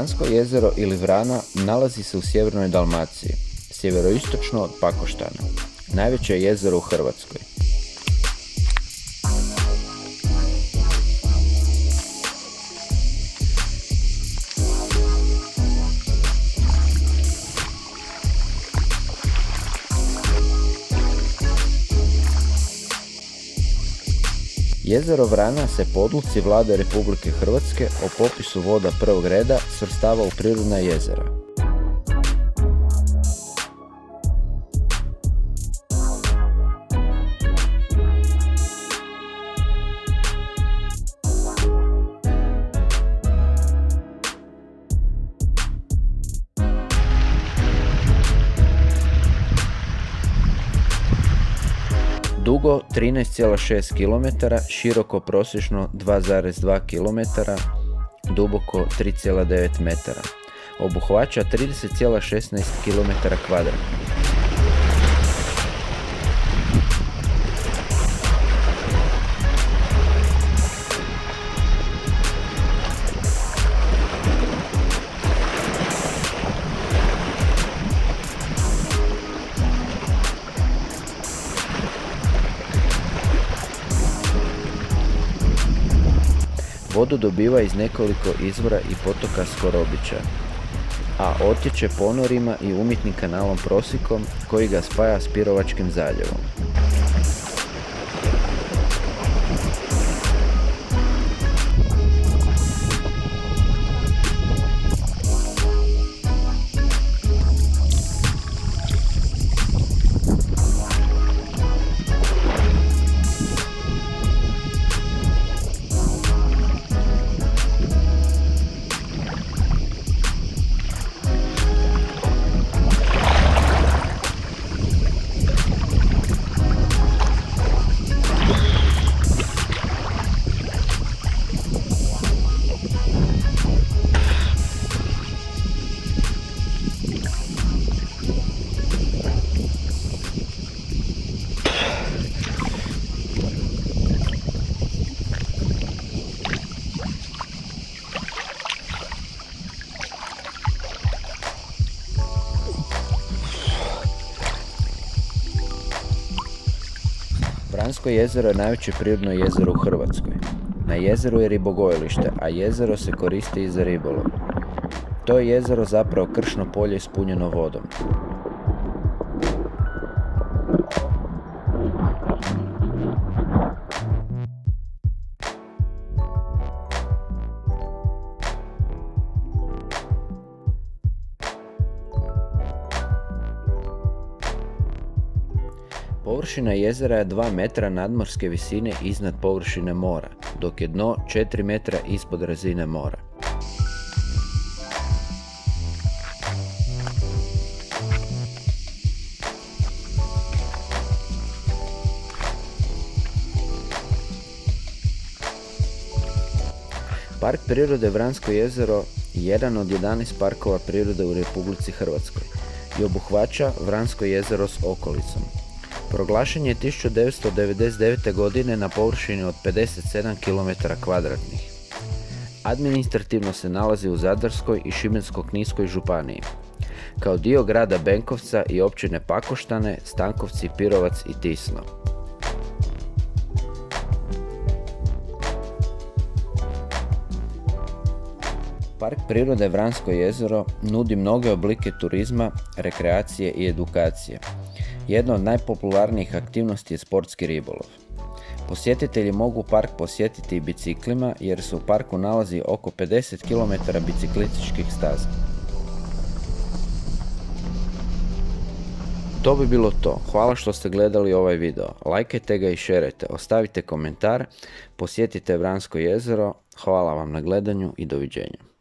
Vransko jezero ili Vrana nalazi se u sjevernoj Dalmaciji, sjeveroistočno od Pakoštana. Najveće je jezero u Hrvatskoj. Jezero Vrana se po odluci Vlade Republike Hrvatske o popisu voda prvog reda svrstava u prirodna jezera. Dugo 13,6 km, široko prosječno 2,2 km, duboko 3,9 metara. Obuhvaća 30,16 km². Vodu dobiva iz nekoliko izvora i potoka Skorobića, a otječe ponorima i umjetnim kanalom Prosikom koji ga spaja s Pirovačkim zaljevom. Vransko jezero je najveće prirodno jezero u Hrvatskoj. Na jezeru je ribogojilište, a jezero se koristi i za ribolov. To je jezero zapravo kršno polje ispunjeno vodom. Površina jezera je 2 metra nadmorske visine iznad površine mora, dok je dno 4 metra ispod razine mora. Park prirode Vransko jezero je jedan od 11 parkova prirode u Republici Hrvatskoj i obuhvaća Vransko jezero s okolicom. Proglašen je 1999. godine na površini od 57 km². Administrativno se nalazi u Zadarskoj i Šibensko-kninskoj županiji, kao dio grada Benkovca i općine Pakoštane, Stankovci, Pirovac i Tisno. Park prirode Vransko jezero nudi mnoge oblike turizma, rekreacije i edukacije. Jedna od najpopularnijih aktivnosti je sportski ribolov. Posjetitelji mogu park posjetiti i biciklima jer se u parku nalazi oko 50 km biciklističkih staza. To bi bilo to. Hvala što ste gledali ovaj video. Lajkajte ga i šerajte, ostavite komentar, posjetite Vransko jezero. Hvala vam na gledanju i doviđenja.